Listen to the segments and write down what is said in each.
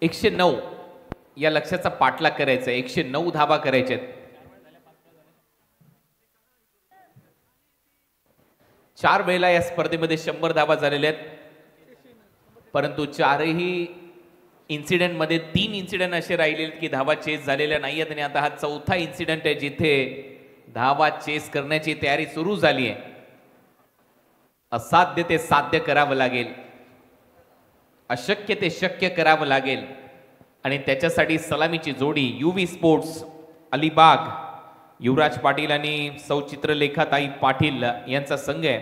109 या लक्ष्याचा पाठलाग करायचा आहे. 109 धावा करायच्या आहेत. 4 वेळेला या स्पर्धेमध्ये 100 धावा झालेल्या आहेत, परंतु चारही इन्सिडेंट मध्ये 3 इन्सिडेंट असे राहिले की धावा चेस झालेल्या नाही आहेत आणि आता हा चौथा इन्सिडेंट आहे जिथे धावा चेस करण्याची तयारी सुरू झाली आहे. असाध्य ते साध्य करावं लागेल, अशक्य ते शक्य करावं लागेल आणि त्याच्यासाठी सलामीची जोडी युवी स्पोर्ट्स अलिबाग, युवराज पाटील आणि सौ चित्रलेखाताई पाटील यांचा संघ आहे.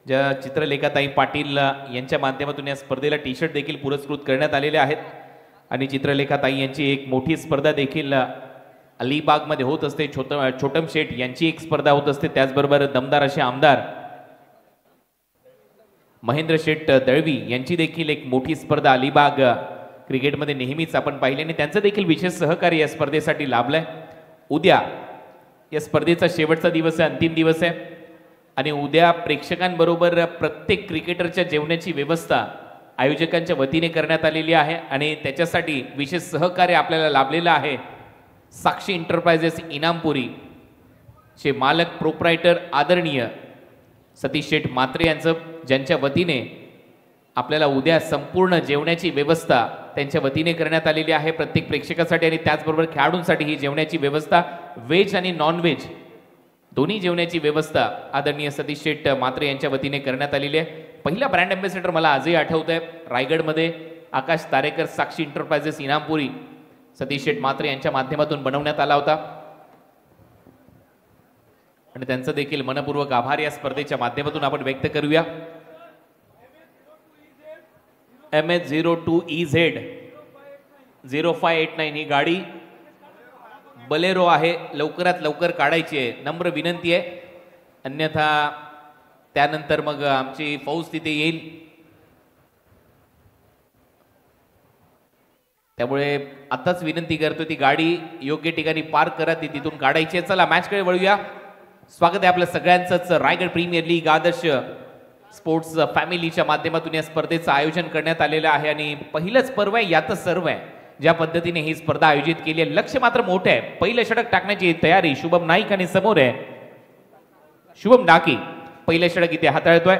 ज्या चित्रलेखाताई पाटील यांच्या माध्यमातून या स्पर्धेला टी शर्ट देखील पुरस्कृत करण्यात आलेले आहेत आणि चित्रलेखाताई यांची एक मोठी स्पर्धा देखील अलिबागमध्ये होत असते. छोटम शेठ यांची एक स्पर्धा होत असते. त्याचबरोबर दमदार असे आमदार महेंद्र शेठ दळवी यांची देखील एक मोठी स्पर्धा अलिबाग क्रिकेटमध्ये नेहमीच आपण पाहिले आणि त्यांचं देखील विशेष सहकार्य या स्पर्धेसाठी लाभलंय. उद्या या स्पर्धेचा शेवटचा दिवस आहे, अंतिम दिवस आहे आणि उद्या प्रेक्षकांबरोबर प्रत्येक क्रिकेटरच्या जेवणाची व्यवस्था आयोजकांच्या वतीने करण्यात आलेली आहे आणि त्याच्यासाठी विशेष सहकार्य आपल्याला लाभलेलं आहे. साक्षी एंटरप्राइजेस इनामपुरी चे मालक प्रोप्रायटर आदरणीय सतीश शेठ मात्रे यांचं, ज्यांच्या वतीने आपल्याला उद्या संपूर्ण जेवणाची व्यवस्था त्यांच्या वतीने करण्यात आलेली आहे प्रत्येक प्रेक्षकासाठी आणि त्याचबरोबर खेळाडूंसाठी ही जेवणाची व्यवस्था व्हेज आणि नॉन व्हेज दोन्ही जेवणाची व्यवस्था आदरणीय सतीश शेठ मात्रे यांच्या वतीने करण्यात आलेली आहे. पहिला ब्रँड अँबॅसेडर मला आजही आठवत आहे, रायगडमध्ये आकाश तारेकर साक्षी एंटरप्राइजेस इनामपुरी सतीश शेठ मात्रे यांच्या माध्यमातून बनवण्यात आला होता आणि त्यांचं देखील मनपूर्वक आभार या स्पर्धेच्या माध्यमातून आपण व्यक्त करूया. MS02EZ 0589 ही गाडी बलेरो आहे, लवकरात लवकर काढायची आहे, नम्र विनंती आहे, अन्यथा त्यानंतर मग आमची फौज तिथे येईल. त्यामुळे आताच विनंती करतो ती गाडी योग्य ठिकाणी पार्क करा, ती तिथून काढायची आहे. चला मॅचकडे वळूया. स्वागत आहे आपल्या सगळ्यांचंच रायगड प्रीमियर लीग आदर्श स्पोर्ट्स फॅमिलीच्या माध्यमातून या स्पर्धेचं आयोजन करण्यात आलेलं आहे आणि पहिलंच पर्व आहे यातच सर्व आहे. ज्या पद्धतीने ही स्पर्धा आयोजित केली आहे, लक्ष मात्र मोठं आहे. पहिलं षटक टाकण्याची तयारी शुभम नाईक आणि समोर आहे शुभम डाकी. पहिलं षटक इथे हाताळतोय.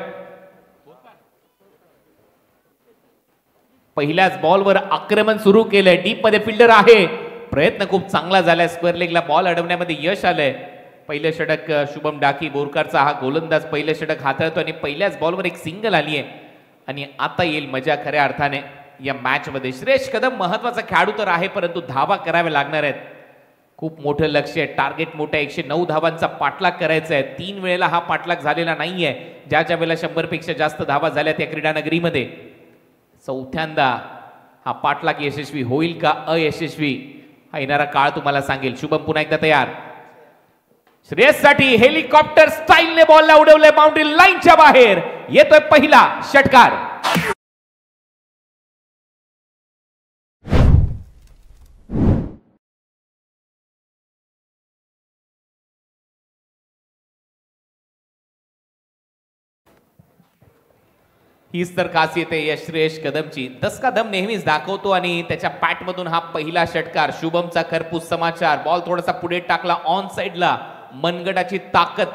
पहिल्याच बॉलवर आक्रमण सुरू केलंय. डीप मध्ये फिल्डर आहे, प्रयत्न खूप चांगला झालाय, स्क्वेअर लेगला बॉल अडवण्यामध्ये यश आलंय. पहिलं षटक शुभम डाकी बोरकरचा हा गोलंदाज पहिलं षटक हाताळतो आणि पहिल्याच बॉलवर एक सिंगल आली आहे आणि आता येईल मजा खऱ्या अर्थाने या मॅच मध्ये. श्रेयश कदम महत्वाचा खेळाडू तर आहे, परंतु धावा कराव्या लागणार आहेत. खूप मोठं लक्ष आहे, टार्गेट मोठं आहे. 109 धावांचा पाठलाग करायचा आहे. 3 वेळेला हा पाठलाग झालेला नाहीये, ज्या वेळेला 100 पेक्षा जास्त धावा झाल्या त्या क्रीडानगरीमध्ये. चौथ्यांदा हा पाठलाग यशस्वी होईल का अयशस्वी हा येणारा काळ तुम्हाला सांगेल. शुभम पुन्हा एकदा तयार. श्रेयस साठी हेलिकॉप्टर स्टाईलने बॉलला उडवलंय बाउंड्री लाईनच्या बाहेर. येतोय पहिला षटकार. हीच तर खासियत आहे या श्रेयश कदमची. दसका दम नेहमीच दाखवतो आणि त्याच्या पॅटमधून हा पहिला षटकार. शुभमचा खरपूस समाचार. बॉल थोडासा पुढे टाकला ऑन साइडला. मनगटाची ताकद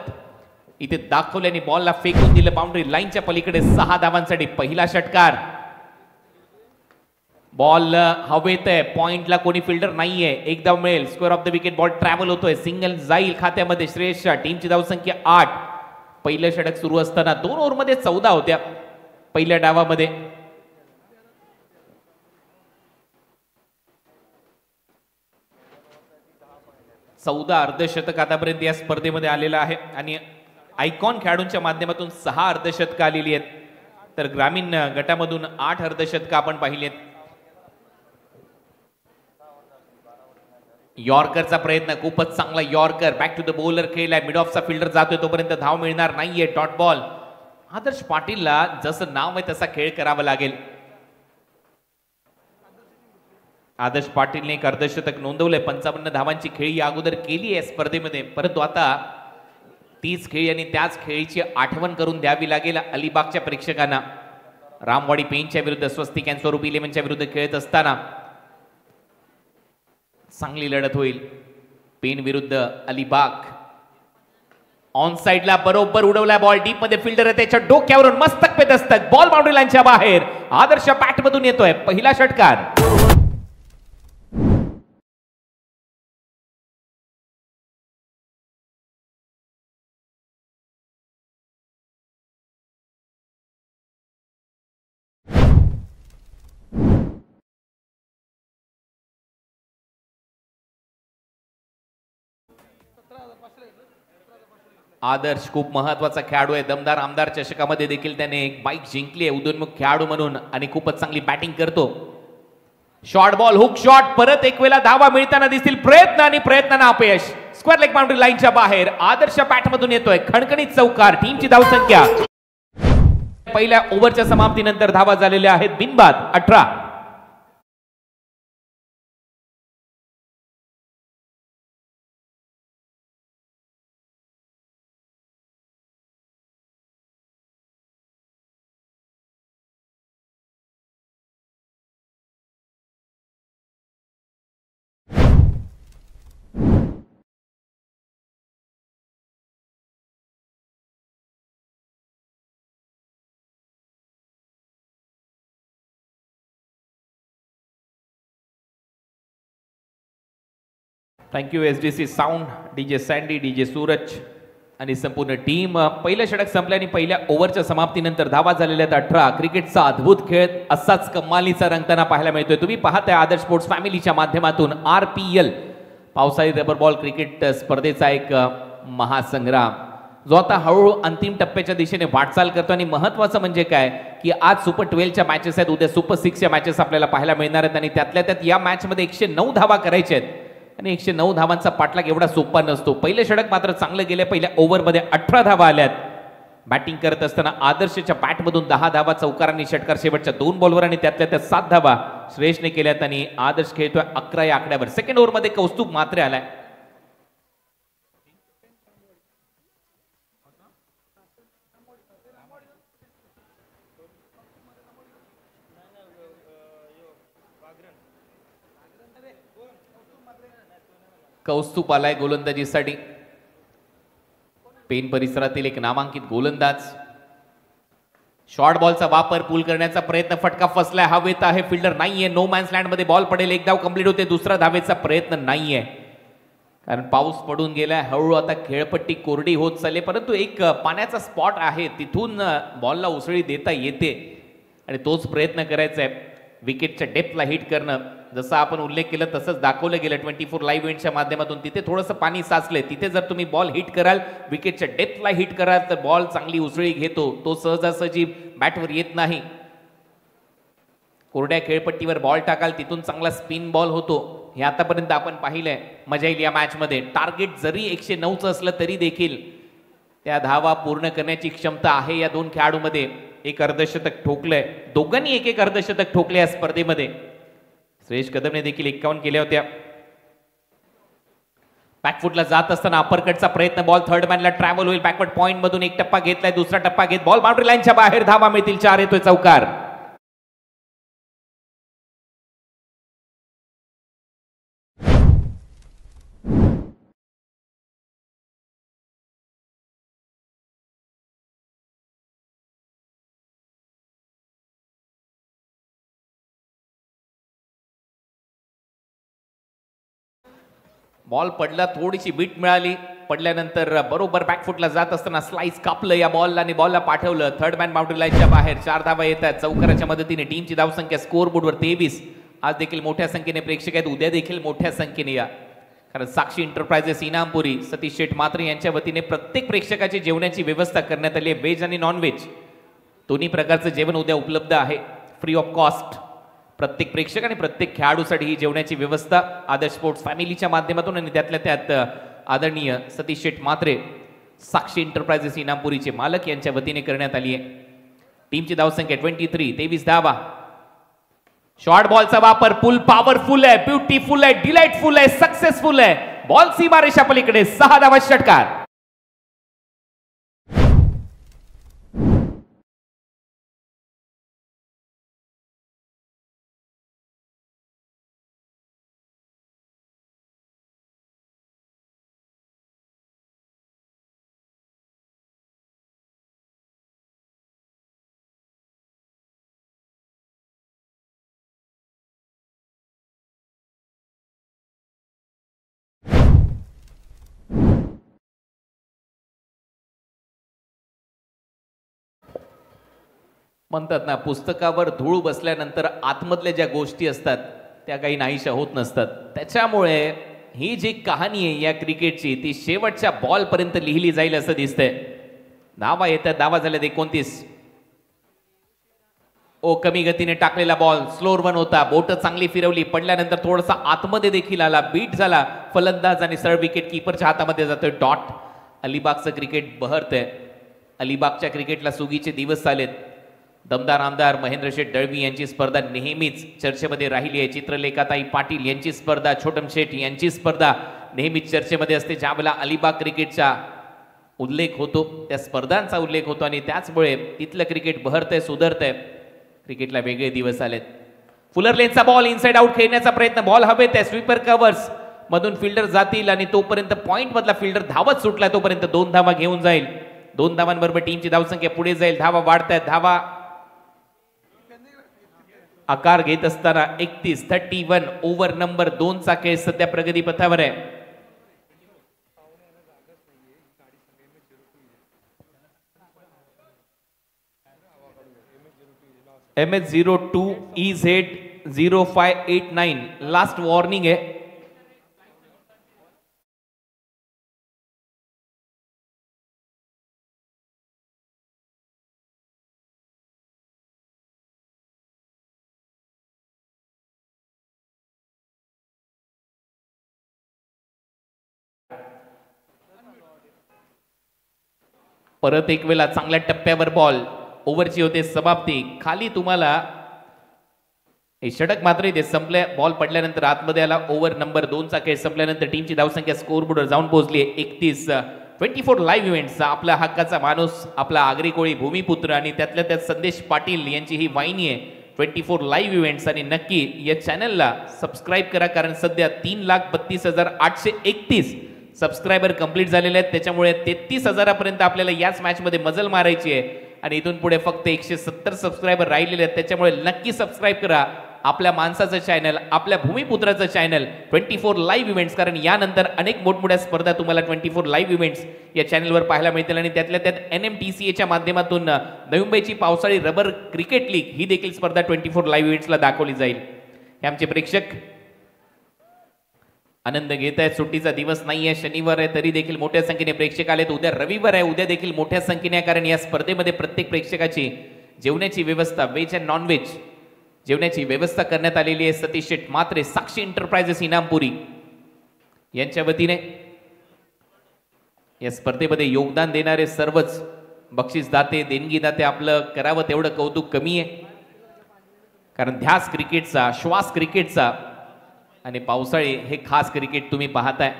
इथे दाखवल्याने बॉलला फेकून दिलं बाउंड्री लाईनच्या पलीकडे. 6 धावांसाठी पहिला षटकार. बॉल हवेत आहे, पॉइंटला कोणी फिल्डर नाहीये. एक धाव मिळेल, square of the wicket. Ball travel होतोय, सिंगल जाईल खात्यामध्ये श्रेयसच्या. टीमची धावसंख्या 8. पहिलं षटक सुरू असताना 2 ओव्हरमध्ये 14 होत्या पहिल्या डावामध्ये. चौदा अर्धशतक आतापर्यंत या स्पर्धेमध्ये आलेला आहे आणि आयकॉन खेळाडूंच्या माध्यमातून 6 अर्धशतक आलेली आहेत, तर ग्रामीण गटामधून 8 अर्धशतक आपण पाहिलेत. यॉर्करचा प्रयत्न खूपच चांगला. Yorker back to the bowler खेळलाय. मिड ऑफचा फिल्डर जातोय, तोपर्यंत धाव मिळणार नाहीये. Dot ball. आदर्श पाटीलला जसं नाव आहे तसा खेळ करावा लागेल. आदर्श पाटीलने एक अर्धशतक नोंदवलंय. 55 धावांची खेळी या अगोदर केली आहे स्पर्धेमध्ये, परंतु आता तीच खेळी आणि त्याच खेळीची आठवण करून द्यावी लागेल अलिबागच्या प्रेक्षकांना. रामवाडी पेंचच्या विरुद्ध स्वस्तिक अँड स्वरूप इलेव्हनच्या विरुद्ध खेळत असताना चांगली लढत होईल. पेन विरुद्ध अलिबाग. ऑन साइडला बरोबर उडवला बॉल. डीप मध्ये फिल्डर आहे त्याच्या डोक्यावरून मस्तक पे दस्तक. बॉल बाउंड्री लाईनच्या बाहेर. आदर्श बॅट मधून येतोय पहिला षटकार. आदर्श खूप महत्वाचा खेळाडू आहे. दमदार आमदार चषकामध्ये देखील त्याने एक बाईक जिंकली आहे उदयोन्मुख खेळाडू म्हणून आणि खूपच चांगली बॅटिंग करतो. Short ball hook shot. परत एक वेळा धावा मिळताना दिसतील. प्रयत्न आणि प्रयत्नांना अपयश. स्क्वेअर लेग बाउंड्री लाईनच्या बाहेर. आदर्श बॅट मधून येतोय खणखणीत चौकार. टीमची धावसंख्या पहिल्या ओव्हरच्या समाप्तीनंतर धावा झालेल्या आहेत बिनबाद 18. Thank you SDC sound, DJ sandy, DJ Suraj आणि संपूर्ण टीम. पहिलं षटक संपलं आणि पहिल्या ओव्हरच्या समाप्तीनंतर धावा झालेल्या आहेत 18. क्रिकेटचा अद्भुत खेळ असाच कमालीचा रंगताना पाहायला मिळतोय. तुम्ही पाहताय आदर्श स्पोर्ट्स फॅमिलीच्या माध्यमातून RPL पावसाळी रबर बॉल क्रिकेट स्पर्धेचा एक महासंग्राम जो आता हळूहळू अंतिम टप्प्याच्या दिशेने वाटचाल करतो. आणि महत्वाचं म्हणजे काय की आज सुपर 12च्या मॅचेस आहेत, उद्या सुपर 6च्या मॅचेस आपल्याला पाहायला मिळणार आहेत आणि त्यातल्या त्यात या मॅच मध्ये 109 धावा करायच्या आहेत आणि 109 धावांचा पाठलाग एवढा सोपा नसतो. पहिले षटक मात्र चांगलं गेले. पहिल्या ओव्हरमध्ये 18 धावा आल्यात. बॅटिंग करत असताना आदर्शच्या बॅटमधून 10 धावा चौकारांनी षटकार शेवटच्या 2 बॉलवर आणि त्यातल्या त्यात 7 धावा श्रेयसने केल्यात आणि आदर्श खेळतोय 11 या आकड्यावर. सेकंड ओव्हरमध्ये कौस्तुभ मात्रे आलाय. कौस्तुभ आलाय गोलंदाजीसाठी. पेन परिसरातील एक नामांकित गोलंदाज. शॉर्ट बॉलचा वापर पूल करण्याचा प्रयत्न. फटका फसलाय. हवेत आहे. फिल्डर नाहीये. नो मॅन्स लँड मध्ये बॉल पडेल. एक धाव कंप्लीट होते. दुसरा धावेचा प्रयत्न नाहीये कारण पाऊस पडून गेलाय. हळूहळू आता खेळपट्टी कोरडी होत चालली परंतु एक पाण्याचा स्पॉट आहे तिथून बॉलला उसळी देता येते आणि तोच प्रयत्न करायचा आहे. विकेटच्या डेप्थला हिट करणं. जसं आपण उल्लेख केला तसंच दाखवलं गेलं 24 लाईव्ह इव्हेंटच्या माध्यमातून. तिथे थोडंसं पाणी साचलंय. तिथे जर तुम्ही बॉल हिट कराल, विकेटच्या डेप्थला हिट कराल तर बॉल चांगली उसळी घेतो. तो सहजासहजी बॅटवर येत नाही. कोरड्या खेळपट्टीवर बॉल टाकाल तिथून चांगला स्पिन बॉल होतो. हे आतापर्यंत आपण पाहिलंय. मजा येईल या मॅच मध्ये. टार्गेट जरी 109चं असलं तरी देखील त्या धावा पूर्ण करण्याची क्षमता आहे या दोन खेळाडूंमध्ये. एक अर्धशतक ठोकलंय. दोघांनी एक एक अर्धशतक ठोकले या स्पर्धेमध्ये. श्रेयस कदमने देखील 51 केल्या होत्या. बॅकफुटला जात असताना अपरकटचा प्रयत्न. बॉल थर्ड मॅनला ट्रॅव्हल होईल. बॅकवर्ड पॉइंट मधून एक टप्पा घेतलाय. दुसरा टप्पा घेत बॉल बाउंड्री लाईनच्या बाहेर. धावा मिळतील 4. येतोय चौकार. बॉल पडला. थोडीशी बीट मिळाली. पडल्यानंतर बरोबर बॅकफुटला जात असताना स्लाइस कापलं या बॉलला आणि बॉलला पाठवलं. थर्ड मॅन बाउंड्री लाईनच्या बाहेर. 4 धावा येतात. चौकाराच्या मदतीने टीमची धावसंख्या स्कोअरबोर्डवर 23. आज देखील मोठ्या संख्येने प्रेक्षक आहेत. उद्या देखील मोठ्या संख्येने या. कारण साक्षी एंटरप्राइजेस इनामपुरी सतीश शेठ मात्रे यांच्या वतीने प्रत्येक प्रेक्षकाची जेवणाची व्यवस्था करण्यात आली आहे. व्हेज आणि नॉनव्हेज दोन्ही प्रकारचं जेवण उद्या उपलब्ध आहे फ्री ऑफ कॉस्ट. प्रत्येक प्रेक्षक आणि प्रत्येक खेळाडूसाठी ही जेवणाची व्यवस्था आदर्श स्पोर्ट्स फॅमिलीच्या माध्यमातून आणि त्यातल्या त्यात आदरणीय सतीश शेठ मात्रे साक्षी एंटरप्राइजेस इनामपुरीचे मालक यांच्या वतीने करण्यात आली आहे. टीमची धावसंख्या 23. 23 धावा. शॉर्ट बॉलचा वापर. पुल पॉवरफुल आहे. ब्युटीफुल आहे. डिलाइटफुल आहे. सक्सेसफुल आहे. बॉल सीमारेषा पलीकडे. 6 धावा षटकार. म्हणतात ना, पुस्तकावर धूळ बसल्यानंतर आतमधल्या ज्या गोष्टी असतात त्या काही नाहीशा होत नसतात. त्याच्यामुळे ही जी कहाणी आहे या क्रिकेटची ती शेवटच्या बॉल पर्यंत लिहिली जाईल असं दिसतंय. धावा येतात, धावा झाल्यात 29. ओ कमी गतीने टाकलेला बॉल, स्लोअर वन होता, बोट चांगली फिरवली, पडल्यानंतर थोडासा आतमध्ये देखील आला, बीट झाला फलंदाज आणि सरळ विकेट कीपरच्या हातामध्ये जातोय डॉट. अलिबागचं क्रिकेट बहरतंय. अलिबागच्या क्रिकेटला सुगीचे दिवस आलेत. दमदार आमदार महेंद्र शेठ दळवी यांची स्पर्धा नेहमीच चर्चेमध्ये राहिली आहे. चित्रलेखाताई पाटील यांची स्पर्धा, छोटम शेठ यांची स्पर्धा नेहमीच चर्चेमध्ये असते. ज्यावेळेला अलिबाग क्रिकेटचा उल्लेख होतो त्या स्पर्धांचा उल्लेख होतो आणि त्याचमुळे तिथलं क्रिकेट बहरतंय, सुधारतंय. क्रिकेटला वेगळे दिवस आलेत. फुलर लेनचा बॉल इनसाइड आउट खेळण्याचा प्रयत्न, बॉल हवेत आहे, स्वीपर कव्हर्स मधून फिल्डर जातील आणि तोपर्यंत पॉइंट मधला फिल्डर धावत सुटला तोपर्यंत 2 धावा घेऊन जाईल. 2 धावांबरोबर टीमची धावसंख्या पुढे जाईल. धावा वाढतायत, धावा आकार घेत असताना 31 ओव्हर नंबर 2 चा खेळ सध्या प्रगती पथावर आहे. MS02 EZ0589 लास्ट वॉर्निंग आहे. परत एक वेळा चांगल्या टप्प्यावर बॉल, ओव्हरची होते समाप्ती. खाली तुम्हाला हे षटक मात्र इथे संपले. बॉल पडल्यानंतर आतमध्ये आला. ओव्हर नंबर 2 चा खेळ संपल्यानंतर टीमची धावसंख्या स्कोअरबोर्डवर जाऊन पोहोचली आहे 31. 24 लाईव्ह इव्हेंट्सचा आपला हक्काचा माणूस, आपला आगरी कोळी भूमिपुत्र आणि त्यातल्या त्यात संदेश पाटील यांची ही वाहिनी आहे 24 लाईव्ह इव्हेंट्स. आणि नक्की या चॅनलला सबस्क्राईब करा, कारण सध्या 3,32,831 सबस्क्रायबर कंप्लीट झालेले आहेत. त्याच्यामुळे 33,000 पर्यंत आपल्याला याच मॅच मध्ये मजल मारायची आहे आणि इथून पुढे फक्त 170 सबस्क्रायबर राहिलेले आहेत. त्याच्यामुळे नक्की सबस्क्राईब करा आपल्या माणसाचं चॅनल, आपल्या भूमिपुत्राचं चॅनल 24 लाईव्ह इव्हेंट्स, कारण यानंतर अनेक मोठमोठ्या स्पर्धा तुम्हाला 24 लाईव्ह इव्हेंट्स या चॅनलवर पाहायला मिळतील. आणि त्यातल्या त्यात NMTCAच्या माध्यमातून नवी मुंबईची पावसाळी रबर क्रिकेट लीग ही देखील स्पर्धा 24 लाईव्ह इव्हेंट्सला दाखवली जाईल. हे आमचे प्रेक्षक आनंद घेत आहेत. सुट्टीचा दिवस नाही आहे, शनिवार आहे, तरी देखील मोठ्या संख्येने प्रेक्षक आलेत. उद्या रविवार आहे, उद्या देखील मोठ्या संख्येने, कारण या स्पर्धेमध्ये प्रत्येक प्रेक्षकाची जेवणाची व्यवस्था, व्हेज अँड नॉन व्हेज जेवणाची व्यवस्था करण्यात आलेली आहे. सतीश शेठ मात्रे, साक्षी एंटरप्राइजेस इनामपुरी यांच्या वतीने या स्पर्धेमध्ये योगदान देणारे सर्वच बक्षीसदाते, देणगीदाते, आपलं करावं तेवढं कौतुक कमी आहे. कारण ध्यास क्रिकेटचा, श्वास क्रिकेटचा आणि पावसाळी हे खास क्रिकेट तुम्ही पाहताय.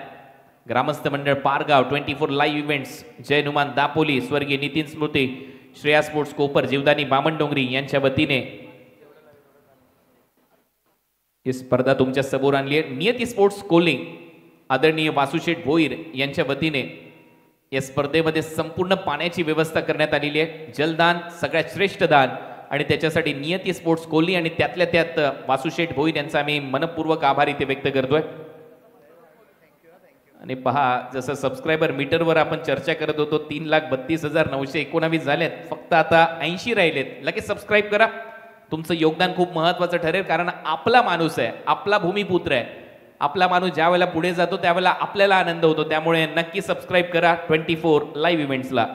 ग्रामस्थ मंडळ पारगाव 24 लाईव्ह इव्हेंट्स, जय हनुमान दापोली, स्वर्गीय नितीन स्मृती, श्रेया स्पोर्ट्स कोपर, जीवदानी बामणडोंगरी यांच्या वतीने ही स्पर्धा तुमच्या समोर आणली आहे. नियती स्पोर्ट्स कोलिंग, आदरणीय वासुशेठ भोईर यांच्या वतीने या स्पर्धेमध्ये संपूर्ण पाण्याची व्यवस्था करण्यात आलेली आहे. जलदान सगळ्यात श्रेष्ठ दान आणि त्याच्यासाठी नियती स्पोर्ट्स कोहली आणि त्यातल्या त्यात वासुशेठ भोईर यांचा आम्ही मनपूर्वक आभार इथे व्यक्त करतोय. आणि पहा, जसं सबस्क्रायबर मीटरवर आपण चर्चा करत होतो 3,32,919 झालेत, फक्त आता 80 राहिलेत. लगेच सबस्क्राईब करा. तुमचं योगदान खूप महत्वाचं ठरेल, कारण आपला माणूस आहे, आपला भूमिपुत्र आहे. आपला माणूस ज्या वेळेला पुढे जातो त्यावेळेला आपल्याला आनंद होतो. त्यामुळे नक्की सबस्क्राईब करा 24 लाईव्ह इव्हेंट्सला.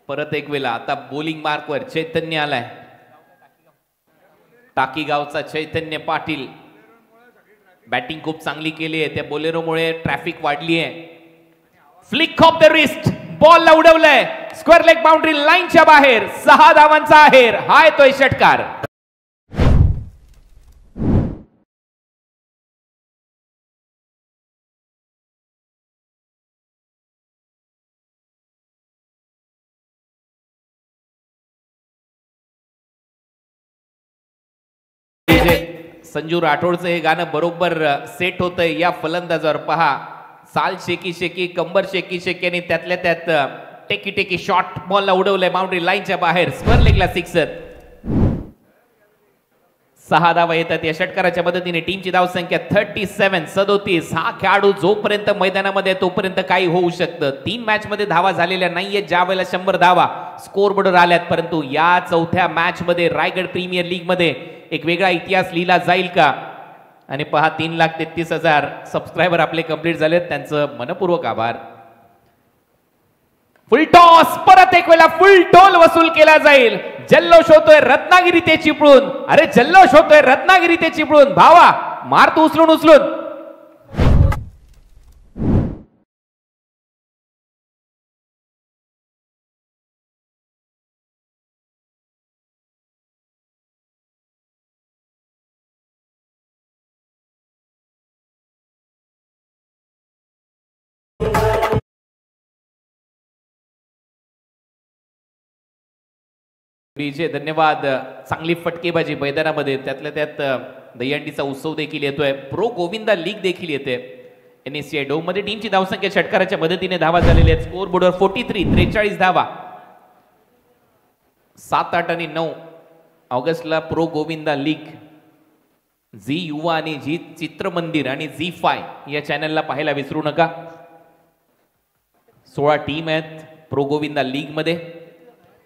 परत एक वेळा आता बॉलिंग मार्कवर चैतन्य आलाय. टाकी गावचा चैतन्य पाटील बॅटिंग खूप चांगली केली आहे. त्या बोलेरोमुळे ट्रॅफिक वाढली आहे. फ्लिक ऑफ द रिस्ट, बॉलला उडवलंय स्क्वेअर लेग बाउंड्री लाईनच्या बाहेर. 6 धावांचा आहेर. हा येतोय षटकार. संजू राठोडचं हे गाणं बरोबर सेट होतंय या फलंदाजावर. पहा, साल शेकी शेकी, कंबर शेकी शेकी आणि त्यातल्या त्यात टेकी टेकी शॉट बॉलला उडवलंय बाउंड्री लाईनच्या बाहेर. Square लेगला sixer. 6 धावा येतात या षटकाराच्या मदतीने. टीमची धावसंख्या 37. हा खेळाडू जोपर्यंत मैदानामध्ये तोपर्यंत काही होऊ शकतं. 3 मॅच मध्ये धावा झालेल्या नाहीये, ज्या वेळेला 100 धावा स्कोर बोर्डवर आल्यात, परंतु या चौथ्या मॅच मध्ये रायगड प्रीमियर लीग मध्ये एक वेगळा इतिहास लिहिला जाईल का? आणि पहा 3,33,000 सबस्क्रायबर आपले कंप्लीट झालेत, त्यांचं मनपूर्वक आभार. फुल टॉस, परत एक वेळा फुल टोल वसूल केला जाईल. जल्लोष होतोय रत्नागिरी ते चिपळूण. अरे जल्लोष होतोय रत्नागिरी ते चिपळूण. भावा मारतो उचलून उचलून. धन्यवाद. चांगली फटकेबाजी मैदानामध्ये, त्यातल्या त्यात दहीहंडीचा उत्सव देखील येतोय. प्रो गोविंदा लीग देखील येते. NSCI डोम मध्ये टीमची धावसंख्या षटकाराच्या मदतीने धावा झालेली आहेत. स्कोर बोर्डवर 43 धावा. 7, 8 आणि 9 ऑगस्टला प्रो गोविंदा लीग झी युवा आणि झी चित्रमंदिर आणि झी5 या चॅनलला पाहायला विसरू नका. 16 टीम आहेत प्रो गोविंदा लीग मध्ये.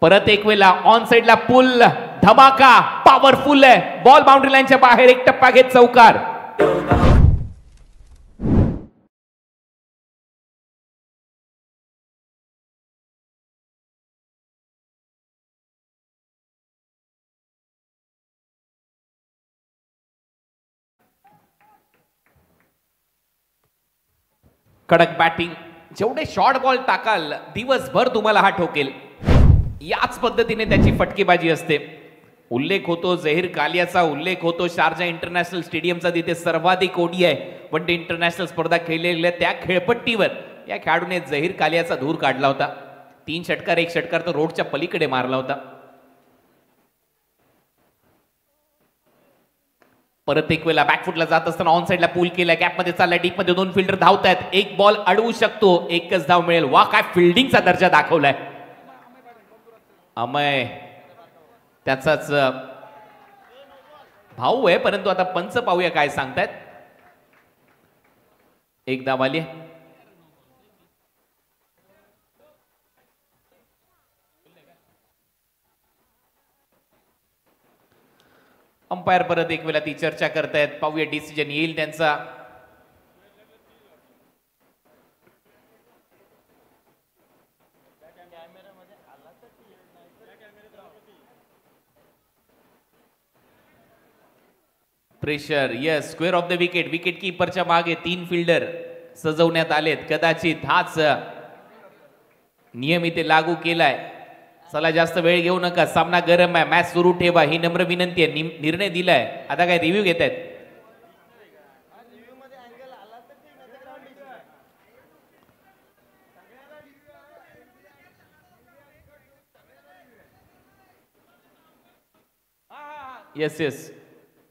परत एक वेळा ऑन साइडला पुल धमाका पॉवरफुल आहे. बॉल बाउंड्री लाईनच्या बाहेर एक टप्पा घेत चौकार. कडक बॅटिंग. जेवढे शॉर्ट बॉल टाकाल दिवसभर तुम्हाला हा ठोकेल. याच पद्धतीने त्याची फटकेबाजी असते. उल्लेख होतो झहीर कालियाचा, उल्लेख होतो शारजा इंटरनॅशनल स्टेडियमचा, तिथे सर्वाधिक ODI वन डे इंटरनॅशनल स्पर्धा खेळलेल्या त्या खेळपट्टीवर या खेळाडूने झहीर कालियाचा धूर काढला होता. 3 षटकार, 1 षटकार तो रोडच्या पलीकडे मारला होता. परत एक वेळा बॅकफुटला जात असताना ऑन साइडला पूल केला, गॅप मध्ये चालला, डीप मध्ये 2 फिल्डर धावतायत. एक बॉल अडवू शकतो, एकच धाव मिळेल. वा काय फिल्डिंगचा दर्जा दाखवलाय अमय. त्याचाच भाऊ आहे, परंतु आता पंच पाहूया काय सांगतायत. एक धाव आली. अंपायर परत एक वेळा ती चर्चा करतायत. पाहूया डिसिजन येईल त्यांचा. Pressure, yes. Square of the wicket. Wicket कीपरच्या मागे 3 फिल्डर सजवण्यात आलेत. कदाचित हाच नियम इथे लागू केलाय. चला जास्त वेळ घेऊ नका, सामना गरम आहे, मॅच सुरू ठेवा ही नम्र विनंती आहे. निर्णय दिलाय, आता काय रिव्ह्यू घेत आहेत. येस येस,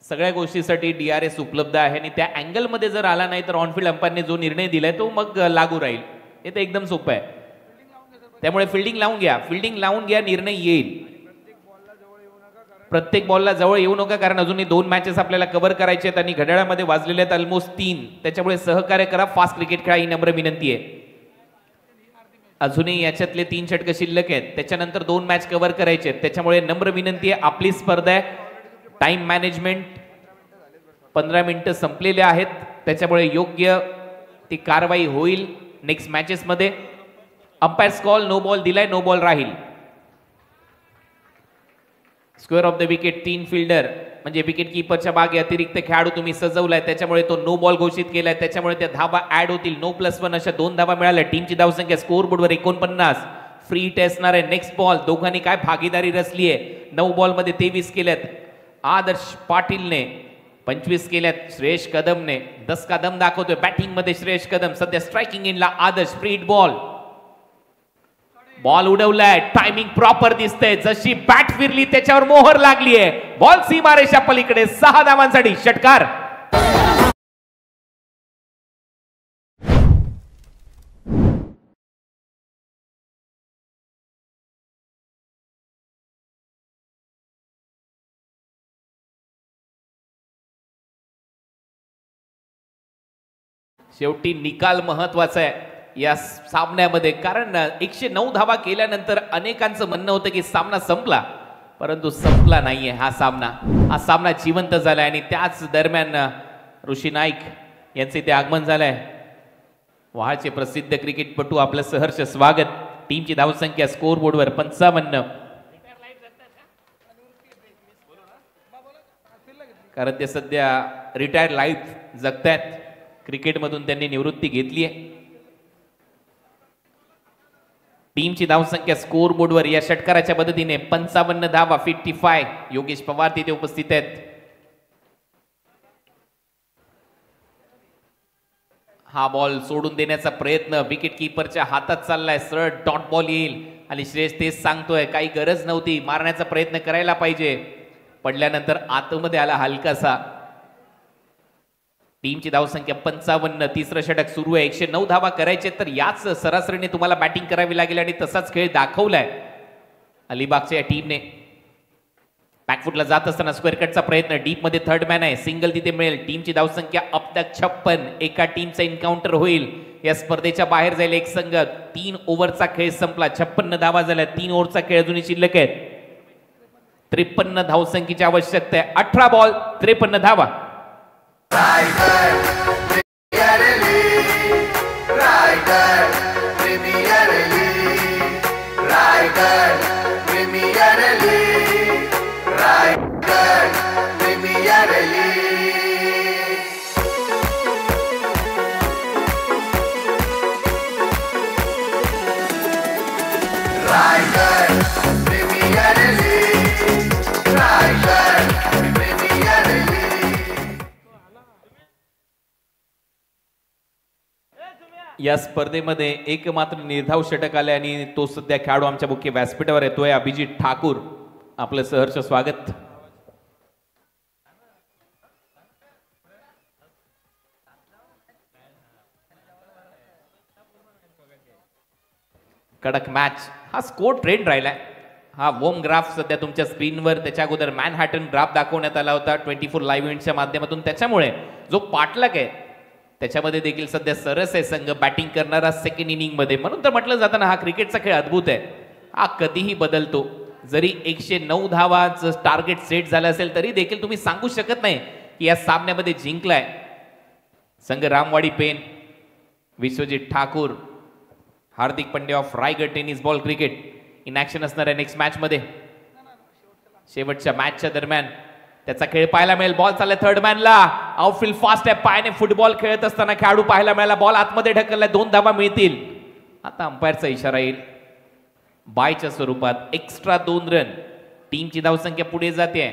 सगळ्या गोष्टीसाठी DRS उपलब्ध आहे आणि त्या अँगल मध्ये जर आला नाही तर ऑनफिल्ड अंपायरने जो निर्णय दिलाय तो मग लागू राहील. हे तर एकदम सोपं आहे. त्यामुळे फिल्डिंग लावून घ्या, फिल्डिंग लावून घ्या, निर्णय येईल. प्रत्येक बॉलला जवळ येऊ नका, कारण अजूनही 2 मॅचेस आपल्याला कव्हर करायचे आहेत आणि घड्याळामध्ये वाजलेले आहेत ऑलमोस्ट 3. त्याच्यामुळे सहकार्य करा, फास्ट क्रिकेट खेळा ही नम्र विनंती आहे. अजूनही याच्यातले 3 षटक शिल्लक आहेत, त्याच्यानंतर 2 मॅच कव्हर करायचे आहेत. त्याच्यामुळे नम्र विनंती आहे, आपली स्पर्धा आहे. टाइम मॅनेजमेंट 15 मिनिटं संपलेले आहेत, त्याच्यामुळे योग्य ती कारवाई होईल नेक्स्ट मॅचेस मध्ये. अंपायर्स कॉल नो बॉल दिलाय, नो बॉल राहील. Square of the wicket 3 fielder म्हणजे विकेट कीपरच्या मागे अतिरिक्त खेळाडू तुम्ही सजवलाय, त्याच्यामुळे तो नो बॉल घोषित केलाय. त्याच्यामुळे त्या धावा ऍड होतील. नो +1 अशा 2 धावा मिळाल्या. टीमची धावसंख्या स्कोर बोर्डवर 49. फ्री हिट असणार आहे. Next ball. दोघांनी काय भागीदारी रचली आहे. 9 बॉल मध्ये 23 केल्यात. आदर्श पाटीलने 25 केल्यात. श्रेयश कदमने 10 का दम दाखवतोय बॅटिंग मध्ये. श्रेयश कदम सध्या स्ट्रायकिंग इनला. Adarsh free hit ball. Ball उडवलाय. टायमिंग प्रॉपर दिसतंय. जशी बॅट फिरली त्याच्यावर मोहर लागली आहे. बॉल सीमारेषा पलीकडे. 6 धावांसाठी षटकार. शेवटी निकाल महत्वाचा आहे या सामन्यामध्ये, कारण 109 धावा केल्यानंतर अनेकांचं म्हणणं होतं की सामना संपला, परंतु संपला नाहीये हा सामना जिवंत झालाय. आणि त्याच दरम्यान ऋषी नाईक यांचे ते आगमन झालंय. वहाचे प्रसिद्ध क्रिकेटपटू, आपलं सहर्ष स्वागत. टीमची धावसंख्या स्कोर बोर्डवर 55, कारण ते सध्या रिटायर्ड लाईफ जगतायत. क्रिकेटमधून त्यांनी निवृत्ती घेतली आहे. टीमची धावसंख्या स्कोर बोर्डवर या षटकाराच्या मदतीने 55 धावा, 55. योगेश पवार तिथे उपस्थित आहेत. हा बॉल सोडून देण्याचा प्रयत्न विकेट कीपरच्या हातात चाललाय. सरळ डॉट बॉल येईल आणि श्रेयस तेच सांगतोय, काही गरज नव्हती, मारण्याचा प्रयत्न करायला पाहिजे. पडल्यानंतर आतमध्ये आला हलकासा. टीमची धावसंख्या 55. तिसरं षटक सुरू आहे. 109 धावा करायचे तर याच सरासरीने तुम्हाला बॅटिंग करावी लागेल आणि तसाच खेळ दाखवलाय अलिबागच्या या टीमने. बॅकफुटला जात असताना स्क्वेअर कटचा प्रयत्न, डीप मध्ये थर्ड मॅन आहे, सिंगल तिथे मिळेल. टीमची धावसंख्या अब तक 56. एका टीमचा एन्काउंटर होईल. या स्पर्धेच्या बाहेर जाईल एक संघ. 3 ओव्हरचा खेळ संपला. 56 धावा झाल्या. 3 ओव्हरचा खेळ अजूनही शिल्लक आहे. 53 धावसंख्येची आवश्यकता आहे. 18 बॉल 53 धावा. या स्पर्धेमध्ये एकमात्र निर्धाव षटक आले आणि तो सध्या खेळाडू आमच्या मुख्य व्यासपीठावर येतोय, अभिजित ठाकूर. आपलं सहर्ष स्वागत. कडक मॅच. हा स्कोर ट्रेंड राहिलाय. हा वोम ग्राफ सध्या तुमच्या स्क्रीनवर, त्याच्या अगोदर मॅनहॅटन ग्राफ दाखवण्यात आला होता 24 लाईव्ह इव्हेंटच्या माध्यमातून. त्याच्यामुळे जो पाठलाग आहे त्याच्यामध्ये देखील सध्या सरस आहे संघ बॅटिंग करणारा सेकंड इनिंग मध्ये. म्हणून तर म्हटलं जातं ना, हा क्रिकेटचा खेळ अद्भुत आहे. हा कधीही बदलतो. जरी 109 धावाचं टार्गेट सेट झालं असेल तरी देखील तुम्ही सांगू शकत नाही की या सामन्यामध्ये जिंकलाय संघ Ramwadi Pen. Vishwajit Thakur, Hardik Pandya of Raigad tennis ball cricket in action असणार आहे नेक्स्ट मॅच मध्ये. शेवटच्या मॅचच्या दरम्यान त्याचा खेळ पाहायला मिळेल. बॉल चाललाय थर्ड मॅनला. आउटफील्ड फास्ट आहे. पायाने फुटबॉल खेळत असताना खेळाडू पाहायला मिळाला. बॉल आतमध्ये ढकललाय. 2 धावा मिळतील. आता अंपायरचा इशारा येईल बायच्या स्वरूपात. Extra 2 run. टीमची धावसंख्या पुढे जाते.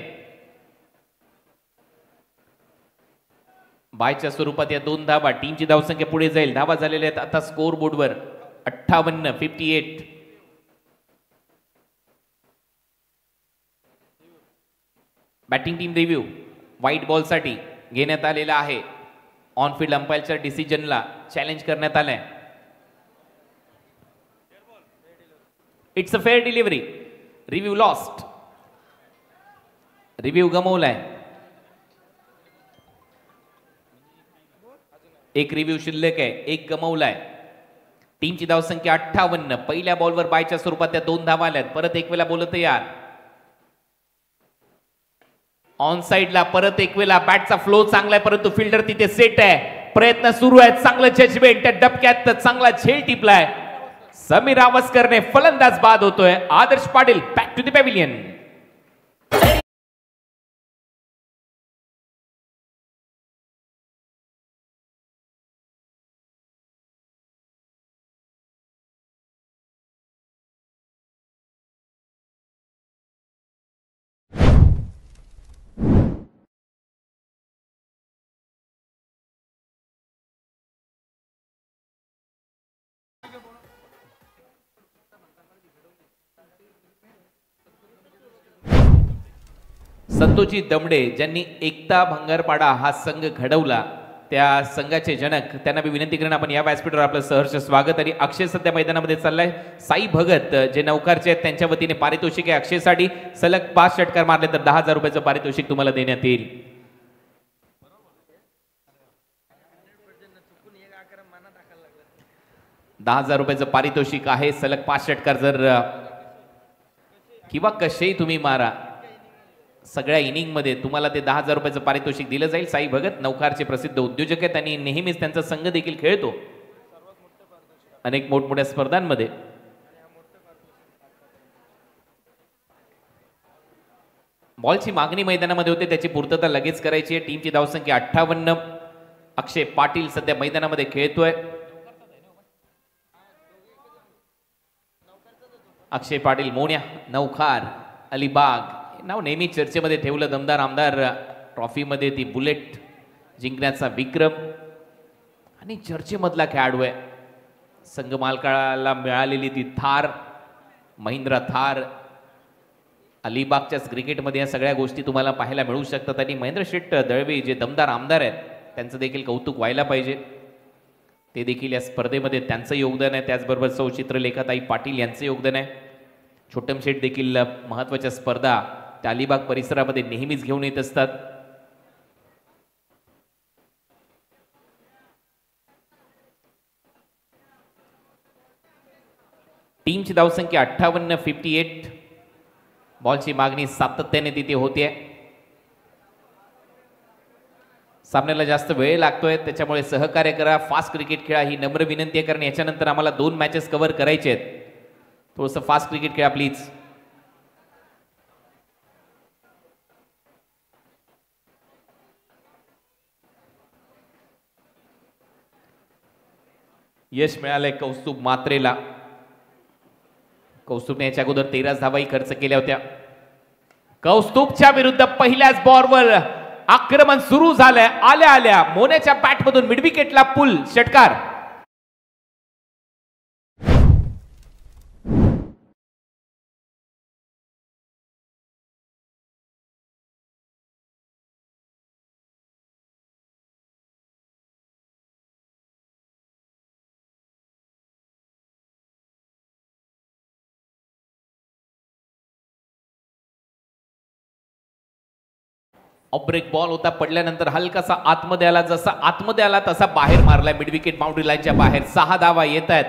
बायच्या स्वरूपात या 2 धावा. टीमची धावसंख्या पुढे जाईल. धावा झालेल्या आहेत आता स्कोर बोर्डवर 58, 58. Batting team review white ball साठी घेण्यात आलेला आहे. ऑन फील्ड अंपायरच्या डिसिजनला चॅलेंज करण्यात आलंय. It's a fair delivery. Review lost. Review गमवलाय. एक रिव्ह्यू शिल्लक आहे. एक गमवलाय. टीमची धावसंख्या 58. पहिल्या बॉलवर बायच्या स्वरूपात त्या 2 धावा आल्यात. परत एक वेळा बोलत यार. ऑन साइडला परत एक वेळा बॅटचा फ्लो चांगला आहे, परंतु फिल्डर तिथे सेट आहे. प्रयत्न सुरू आहेत. चांगलं जजमेंट. त्या डबक्यात चांगला झेल टिपलाय. समीर आवस्करने फलंदाज बाद होतोय. Adarsh Patil back to the pavilion. Santoshji Damde ज्यांनी एकता भंगारपाडा हा संघ घडवला, त्या संघाचे जनक, त्यांना मी विनंती करेन आपण या व्यासपीठावर आपलं सहर्ष स्वागत. आणि अक्षय सध्या मैदानामध्ये चाललाय. साई भगत जे नौकारचे आहेत त्यांच्या वतीने पारितोषिक आहे. अक्षयसाठी सलग 5 षटकार मारले तर 10,000 रुपयाचं पारितोषिक तुम्हाला देण्यात येईल. 10,000 रुपयाचं पारितोषिक आहे. सलग 5 षटकार जर किंवा कसेही तुम्ही मारा, सगळ्या इनिंग मध्ये तुम्हाला ते 10,000 रुपयाचं पारितोषिक दिलं जाईल. साई भगत नौकारचे प्रसिद्ध उद्योजक आहेत आणि नेहमीच त्यांचा संघ देखील खेळतो अनेक मोठमोठ्या स्पर्धांमध्ये. बॉलची मागणी मैदानामध्ये होते, त्याची पूर्तता लगेच करायची आहे. टीमची धावसंख्या 58. अक्षय पाटील सध्या मैदानामध्ये खेळतोय. अक्षय पाटील, मोन्या, नौखार, अलिबाग नाव नेहमी चर्चेमध्ये ठेवलं. दमदार आमदार ट्रॉफीमध्ये ती बुलेट जिंकण्याचा विक्रम आणि चर्चेमधला खेळाडू आहे. संघ मालकाला मिळालेली ती थार, महिंद्रा थार. अलिबागच्याच क्रिकेटमध्ये या सगळ्या गोष्टी तुम्हाला पाहायला मिळू शकतात आणि महेंद्र शेठ दळवी जे दमदार आमदार आहेत त्यांचं देखील कौतुक व्हायला पाहिजे. ते देखील या स्पर्धेमध्ये त्यांचं योगदान आहे. त्याचबरोबर सौ चित्रलेखाताई पाटील यांचं योगदान आहे. छोटम शेठ देखील महत्वाच्या स्पर्धा त्या अलिबाग परिसरामध्ये नेहमीच घेऊन येत असतात. टीमची धावसंख्या 58, 58. बॉलची मागणी सातत्याने तिथे होते. सामन्याला जास्त वेळ लागतोय, त्याच्यामुळे सहकार्य करा, फास्ट क्रिकेट खेळा ही नम्र विनंती आहे. कारण याच्यानंतर आम्हाला 2 मॅचेस कव्हर करायचे आहेत. थोडंसं फास्ट क्रिकेट खेळा प्लीज. यश मिळालंय कौस्तुभ मात्रेला. कौस्तुभने याच्या अगोदर 13 धावाही खर्च केल्या होत्या. कौस्तुभच्या विरुद्ध पहिल्याच बॉलवर आक्रमण सुरू झालंय. आल्या आल्या मोन्याच्या बॅटमधून मिड विकेटला पुल षटकार. ब्रेक बॉल होता, पडल्यानंतर हलकासा आतमध्ये आला. जसा आतमध्ये आला तसा बाहेर मारलाय मिड विकेट बाउंड्री लाईनच्या बाहेर. 6 धावा येत आहेत.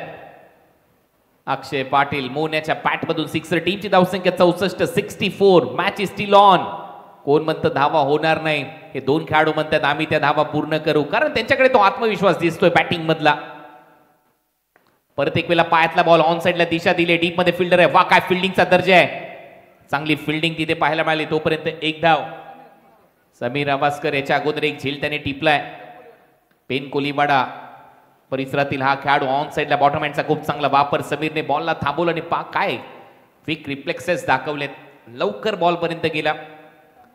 अक्षय पाटील मोन्याच्या बॅटमधून सिक्सर. टीमची धावसंख्या 64, 64. Match is steel on. कोण म्हणतं धावा होणार नाही, हे 2 खेळाडू म्हणतात आम्ही त्या धावा पूर्ण करू, कारण त्यांच्याकडे तो आत्मविश्वास दिसतोय बॅटिंग मधला. परत एक वेळा पायातला बॉल ऑन साइडला दिशा दिली. डीप मध्ये फिल्डर आहे. वा काय फिल्डिंगचा दर्जा आहे. चांगली फिल्डिंग तिथे पाहायला मिळाली. तोपर्यंत 1 धाव. समीर अवास्कर याच्या अगोदर एक झेल त्याने टिपलाय. पेन कोलीवाडा परिसरातील हा खेळाडू ऑन साइडला बॉटम हँडचा खूप चांगला वापर. समीरने बॉलला थांबवलं आणि काय क्विक रिफ्लेक्सेस दाखवलेत. लवकर बॉल पर्यंत गेला.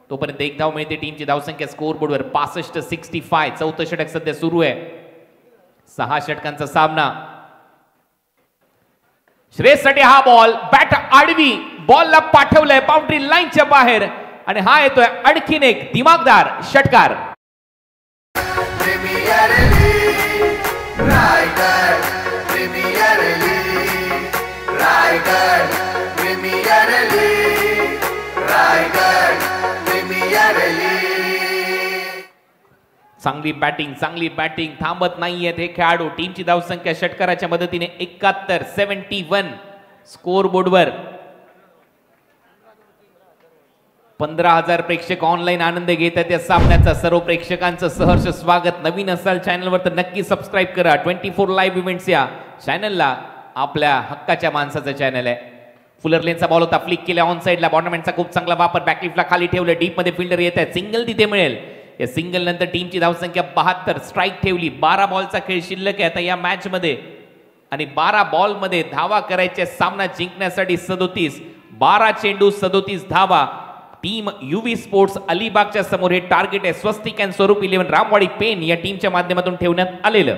तोपर्यंत 1 धाव मिळते. टीमची धावसंख्या स्कोर बोर्डवर 65, 65. 4थं षटक सध्या सुरू आहे. 6 षटकांचा सामना. श्रेयससाठी हा बॉल बॅट आडवी बॉलला पाठवलंय बाउंड्री लाईनच्या बाहेर आणि हा येतोय आणखीन एक दिमागदार षटकार. चांगली बॅटिंग थांबत नाहीयेत हे खेळाडू. टीमची धावसंख्या षटकाराच्या मदतीने 71, 71 स्कोर बोर्डवर. 15,000 प्रेक्षक ऑनलाईन आनंद घेत आहेत या सामन्याचा. सर्व प्रेक्षकांचं सहर्ष स्वागत. नवीन असाल चॅनलवर तर नक्की सबस्क्राईब करा. 24 लाईव्ह इव्हेंट्स या चॅनलला आपल्या हक्काच्या माणसाचं चॅनल आहे. फुलर लेनचा बॉल होता, फ्लिक केला ऑन साइडला. बॉटम हँडचा खूप चांगला वापर. बॅकलिफ्टला खाली ठेवलं. डीप मध्ये फिल्डर येत आहे. सिंगल तिथे मिळेल. या सिंगल नंतर टीमची धावसंख्या 72. स्ट्राईक ठेवली. 12 बॉलचा खेळ शिल्लक आहे आता या मॅच मध्ये आणि 12 बॉल मध्ये धावा करायच्या. सामना जिंकण्यासाठी 37. 12 चेंडू 37 धावा. टीम युवी स्पोर्ट्स अलिबागच्या समोर हे टार्गेट आहे. स्वस्तिक अँड स्वरूप 11 रामवाडी पेन या टीमच्या माध्यमातून ठेवण्यात आलेलं.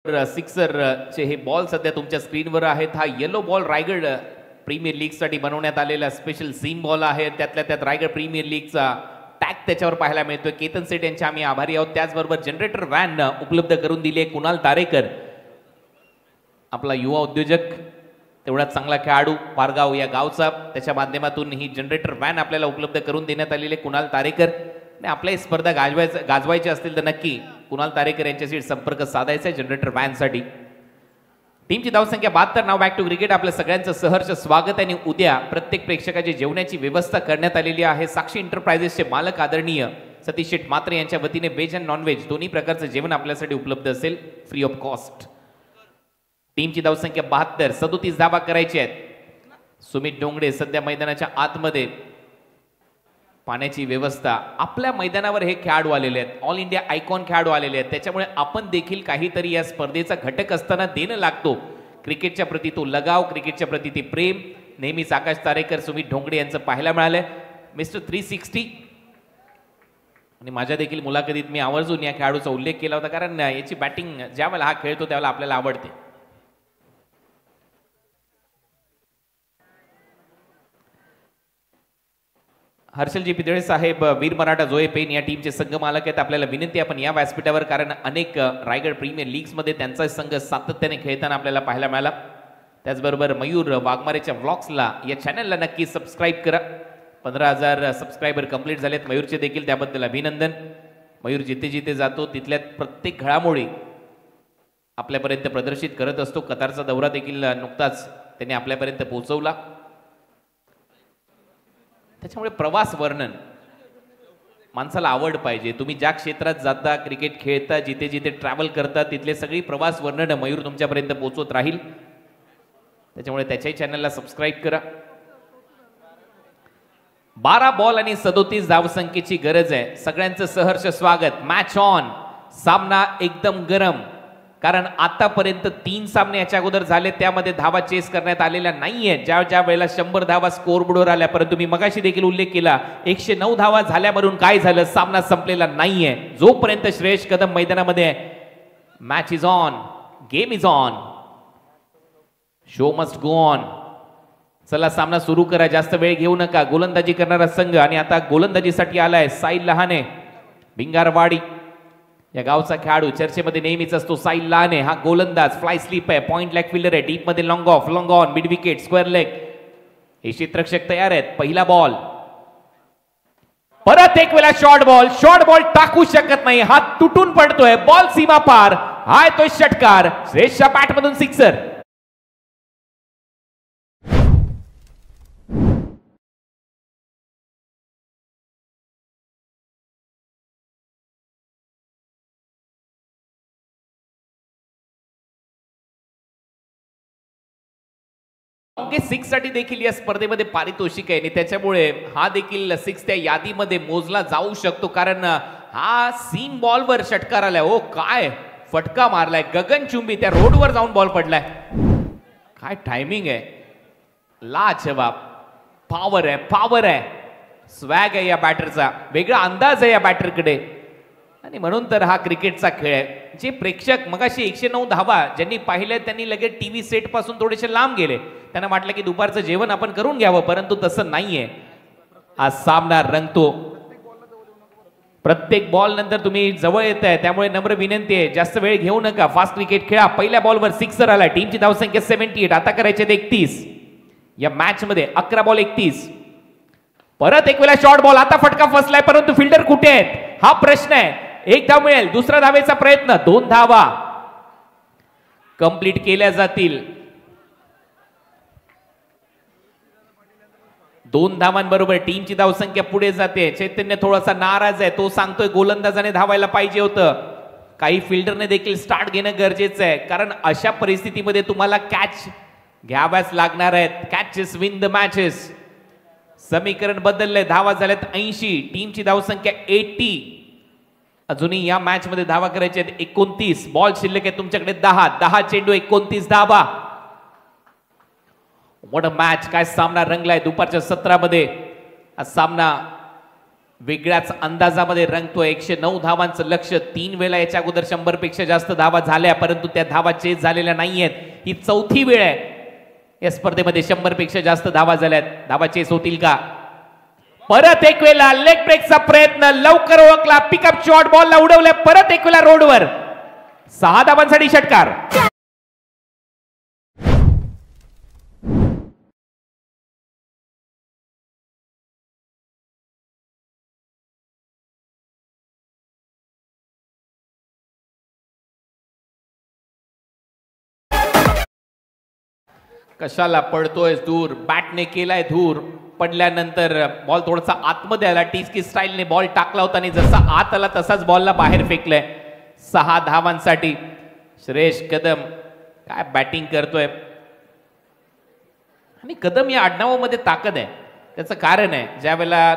सिक्सर चे हे बॉल सध्या तुमच्या स्क्रीनवर आहेत. हा yellow ball Raigad premier league साठी बनवण्यात आलेला स्पेशल सीम बॉल आहे. त्यातल्या त्यात रायगड प्रीमियर लीगचा टॅग त्याच्यावर पाहायला मिळतोय. केतन सेठ यांचे आम्ही आभारी आहोत. त्याचबरोबर जनरेटर व्हॅन उपलब्ध करून दिली आहे कुणाल तारेकर, आपला युवा उद्योजक, तेवढा चांगला खेळाडू पारगाव या गावचा. त्याच्या माध्यमातून ही जनरेटर व्हॅन आपल्याला उपलब्ध करून देण्यात आलेली आहे कुणाल तारेकर. आणि आपल्या स्पर्धा गाजवायची असतील तर नक्की कुणाल तारेकर यांच्याशी संपर्क साधायचा आहे जनरेटर व्हॅन साठी. टीमची धावसंख्या 72. नाव बॅक टू क्रिकेट. आपल्या सगळ्यांचं सहर्ष स्वागत आहे. आणि उद्या प्रत्येक प्रेक्षकाची जेवणाची व्यवस्था करण्यात आलेली आहे. साक्षी एंटरप्राइजेसचे मालक आदरणीय सतीश शेठ मात्रे यांच्या वतीने व्हेज अँड नॉनव्हेज दोन्ही प्रकारचं जेवण आपल्यासाठी उपलब्ध असेल फ्री ऑफ कॉस्ट. टीमची धावसंख्या 72. 37 धावा करायची आहेत. सुमित डोंगडे सध्या मैदानाच्या आतमध्ये. पाण्याची व्यवस्था. आपल्या मैदानावर हे खेळाडू आलेले आहेत, ऑल इंडिया आयकॉन खेळाडू आलेले आहेत. त्याच्यामुळे आपण देखील काहीतरी या स्पर्धेचा घटक असताना देणं लागतो. क्रिकेटच्या प्रती तो लगाव, क्रिकेटच्या प्रती ते प्रेम नेहमीच आकाश तारेकर, सुमित ढोंगडे यांचं पाहायला मिळालंय. मिस्टर 360. आणि माझ्या देखील मुलाखतीत मी आवर्जून या खेळाडूचा उल्लेख केला होता, कारण याची बॅटिंग ज्या वेळेला हा खेळतो त्यावेळेला आपल्याला आवडते. हर्षलजी पितळे साहेब, वीर मराठा जोये पेन या टीमचे संघ मालक आहेत. आपल्याला विनंती आपण या व्यासपीठावर, कारण अनेक रायगड प्रीमियर लीग्स मध्ये त्यांचा संघ सातत्याने खेळताना आपल्याला पाहायला मिळाला. त्याचबरोबर मयूर वाघमारेच्या व्लॉग्सला या चॅनलला नक्की सबस्क्राईब करा. 15,000 सबस्क्रायबर कंप्लीट झालेत मयूरचे देखील, त्याबद्दल अभिनंदन. मयूर जिथे जिथे जातो तिथल्या प्रत्येक घडामोडी आपल्यापर्यंत प्रदर्शित करत असतो. कतारचा दौरा देखील नुकताच त्यांनी आपल्यापर्यंत पोहोचवला. त्याच्यामुळे प्रवास वर्णन माणसाला आवड पाहिजे. तुम्ही ज्या क्षेत्रात जाता, क्रिकेट खेळता, जिथे जिथे ट्रॅव्हल करता, तिथले सगळी प्रवास वर्णन मयूर तुमच्यापर्यंत पोहोचवत राहील. त्याच्यामुळे त्याच्याही चॅनलला सबस्क्राईब करा. 12 बॉल आणि 37 धावसंख्येची गरज आहे. सगळ्यांचं सहर्ष स्वागत. Match on. सामना एकदम गरम, कारण आतापर्यंत 3 सामने याच्या अगोदर झाले, त्यामध्ये धावा चेस करण्यात आलेल्या नाहीये. ज्या ज्या वेळेला 100 धावा स्कोरबोर्डवर आल्या, परंतु मी मगाशी देखील उल्लेख केला 109 धावा झाल्यावरून काय झालं, सामना संपलेला नाहीये. जोपर्यंत श्रेयस कदम मैदानामध्ये, match is on, game is on, show must go on. चला सामना सुरू करा, जास्त वेळ घेऊ नका. गोलंदाजी करणारा संघ, आणि आता गोलंदाजीसाठी आलाय साहिल लहाने, भिंगारवाडी या गावचा खेळाडू. चर्चेमध्ये नेहमीच असतो साहिल लहाने. हा गोलंदाज, फ्लाय स्लीप आहे, पॉइंट लेग फिल्डर आहे, डीप मध्ये long of, long on, mid wicket, square leg. हे क्षेत्ररक्षक तयार आहेत. पहिला बॉल, परत एक वेळा शॉर्ट बॉल टाकू शकत नाही, हात तुटून पडतोय, बॉल सीमा पार. हा तो षटकार, श्रेयसच्या बॅट मधून सिक्सर. सिक्स साठी देखील या स्पर्धेमध्ये पारितोषिक आहे, आणि त्याच्यामुळे हा देखील सिक्स त्या यादीमध्ये मोजला जाऊ शकतो, कारण हा सीम बॉलवर षटकार आलाय. ओ काय फटका मारलाय, गगनचुंबी, त्या रोडवर जाऊन बॉल पडलाय. काय टायमिंग आहे, लाजवाब. पॉवर आहे, स्वॅग आहे या बॅटरचा, वेगळा अंदाज आहे या बॅटरकडे. आणि म्हणून तर हा क्रिकेटचा खेळ आहे. जे प्रेक्षक मगाशी 109 धावा ज्यांनी पाहिले त्यांनी लगेच टीव्ही सेट पासून थोडेसे लांब गेले. त्यांना वाटलं की दुपारचं जेवण आपण करून घ्यावं, परंतु तसं नाहीये. आज सामना रंगतो. प्रत्येक बॉल नंतर तुम्ही जवळ येत आहे, त्यामुळे नम्र विनंती आहे, जास्त वेळ घेऊ नका, फास्ट क्रिकेट खेळा. पहिल्या बॉलवर सिक्सर आला. टीमची धावसंख्या 78. आता करायचे 31. या मॅच मध्ये 11 बॉल 31. परत एक वेळा शॉर्ट बॉल. आता फटका फसलाय, परंतु फिल्डर कुठे आहेत हा प्रश्न आहे. 1 धाव मिळेल. दुसरा धावेचा प्रयत्न. 2 धावा कंप्लीट केल्या जातील. 2 धावांबरोबर टीमची धावसंख्या पुढे जाते. चैतन्य थोडासा नाराज आहे. तो सांगतोय गोलंदाजाने धावायला पाहिजे होतं. काही फिल्डरने देखील स्टार्ट घेणं गरजेचं आहे, कारण अशा परिस्थितीमध्ये तुम्हाला कॅच घ्याव्याच लागणार आहेत. Catches win the matches. समीकरण बदललंय. धावा झाल्यात 80. टीमची धावसंख्या 80. अजूनही या मॅच मध्ये धावा करायच्या आहेत 29. बॉल शिल्लक आहे तुमच्याकडे 10 चेंडू 29 धावा. What a match. काय सामना रंगलाय दुपारच्या सत्रामध्ये. हा सामना वेगळ्याच अंदाजामध्ये रंगतोय. 109 धावांचं लक्ष. 3 वेळा याच्या अगोदर 100 पेक्षा जास्त धावा झाल्या, परंतु त्या धावा चेस झालेल्या नाहीयेत. ही चौथी वेळ आहे या स्पर्धेमध्ये 100 पेक्षा जास्त धावा झाल्यात. धावा चेस होतील का? परत एक वेळा लेग ब्रेकचा प्रयत्न, लवकर ओळखला, पिकअप शॉट, बॉलला उडवल्या, परत एक वेळा रोडवर. 6 धावांसाठी षटकार. कशाला पडतोय दूर? बॅटने केलाय धूर. पडल्यानंतर बॉल थोडासा आतमध्ये आला. टीस्की स्टाईलने बॉल टाकला होता आणि जसा आत आला तसाच बॉलला बाहेर फेकलाय. 6 धावांसाठी श्रेयस कदम काय बॅटिंग करतोय. आणि कदम या आडनावामध्ये ताकद आहे. त्याचं कारण आहे, ज्या वेळेला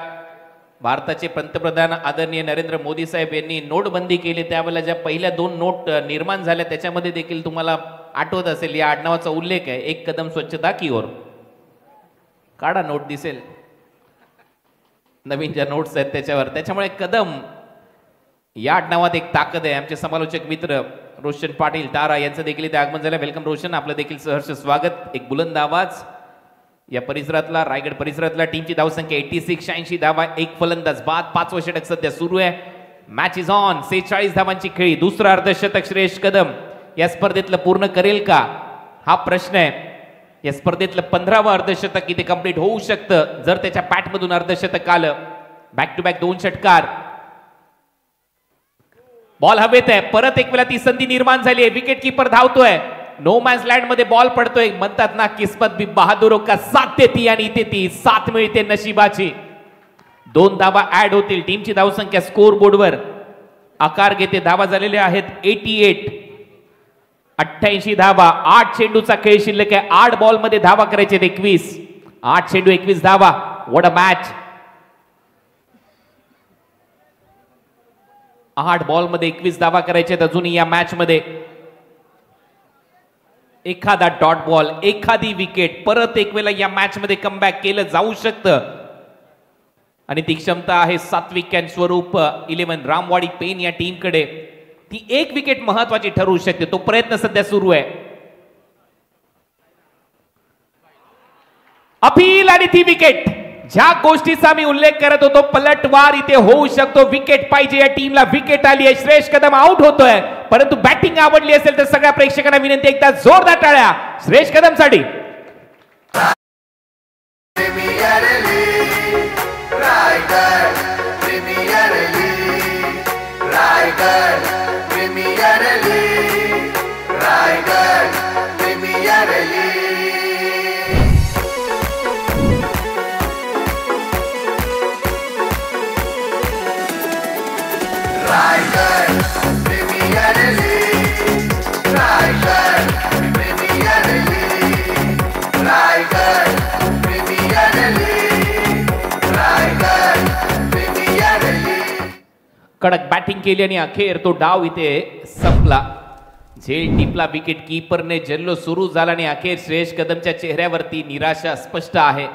भारताचे पंतप्रधान आदरणीय नरेंद्र मोदी साहेब यांनी नोटबंदी केली त्यावेळेला ज्या पहिल्या 2 नोट निर्माण झाल्या त्याच्यामध्ये देखील तुम्हाला आठवत असेल या आडनावाचा उल्लेख आहे. एक कदम स्वच्छता की ओर. काढा नोट, दिसेल नवीन ज्या नोट्स आहेत त्याच्यावर. त्याच्यामुळे कदम या आडनावात एक ताकद आहे. आमचे समालोचक मित्र रोशन पाटील तारा यांचं देखील इथे आगमन झालं. वेलकम रोशन, आपलं देखील सहर्ष स्वागत. एक बुलंद आवाज या परिसरातला, रायगड परिसरातला. टीमची धावसंख्या 86, 86 धावा, एक फलंदाज बाद. 5वं षटक सध्या सुरू आहे. Match is on. 46 धावांची खेळी. दुसरं अर्धशतक श्रेयस कदम या स्पर्धेतलं पूर्ण करेल का हा प्रश्न आहे. या स्पर्धेतलं 15वं अर्धशतक इथे कंप्लीट होऊ शकतं जर त्याच्या पॅटमधून अर्धशतक आलं. बॅक टू बॅक 2 षटकार. बॉल हवेत आहे. परत एक वेळा ती संधी निर्माण झाली आहे. विकेट कीपर धावतोय. नो मॅन्स लँड मध्ये बॉल पडतोय. म्हणतात ना, किस्मत भी बहादुरो का साथ देती आणि इथे ती साथ मिळते नशिबाची. 2 धावा ऍड होतील. टीमची धावसंख्या स्कोर बोर्डवर आकार घेते. धावा झालेल्या आहेत 88. 88 धावा. 8 चेंडूचा खेळ शिल्लक आहे. 8 बॉल मध्ये धावा करायचे 21. 8 चेंडू 21 धावा. What a match. 8 बॉल मध्ये 21 धावा करायचे अजूनही या मॅच मध्ये. एखादा डॉट बॉल, एखादी विकेट, परत एक वेळा या मॅच मध्ये कमबॅक केलं जाऊ शकतं. आणि ती क्षमता आहे सात्विक अँड स्वरूप 11 रामवाडी पेन या टीमकडे. ती एक विकेट महत्वाची ठरू शकते. तो प्रयत्न सध्या सुरू आहे. अपील आणि ती विकेट. ज्या गोष्टीचा मी उल्लेख करत होतो, पलटवार इथे होऊ शकतो. विकेट पाहिजे या टीमला. विकेट आली आहे. श्रेयस कदम आउट होतोय, परंतु बॅटिंग आवडली असेल तर सगळ्या प्रेक्षकांना विनंती, एकदा जोरदार टाळ्या श्रेयस कदम साठी. कडक बॅटिंग केली आणि अखेर तो डाव इथे संपला. झेल टिपला विकेट कीपरने. जल्लो सुरू झाला आणि अखेर श्रेयस कदमच्या चेहऱ्यावरती निराशा स्पष्ट आहे.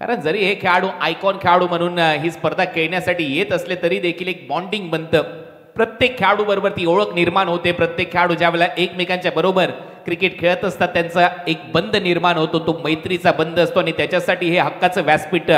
कारण जरी हे खेळाडू आयकॉन खेळाडू म्हणून ही स्पर्धा खेळण्यासाठी येत असले तरी देखील एक बॉन्डिंग बनतं. प्रत्येक खेळाडू बरोबर ती ओळख निर्माण होते. प्रत्येक खेळाडू ज्या वेळेला एकमेकांच्या बरोबर क्रिकेट खेळत असतात त्यांचा एक बंध निर्माण होतो. तो मैत्रीचा बंध असतो आणि त्याच्यासाठी हे हक्काचं व्यासपीठ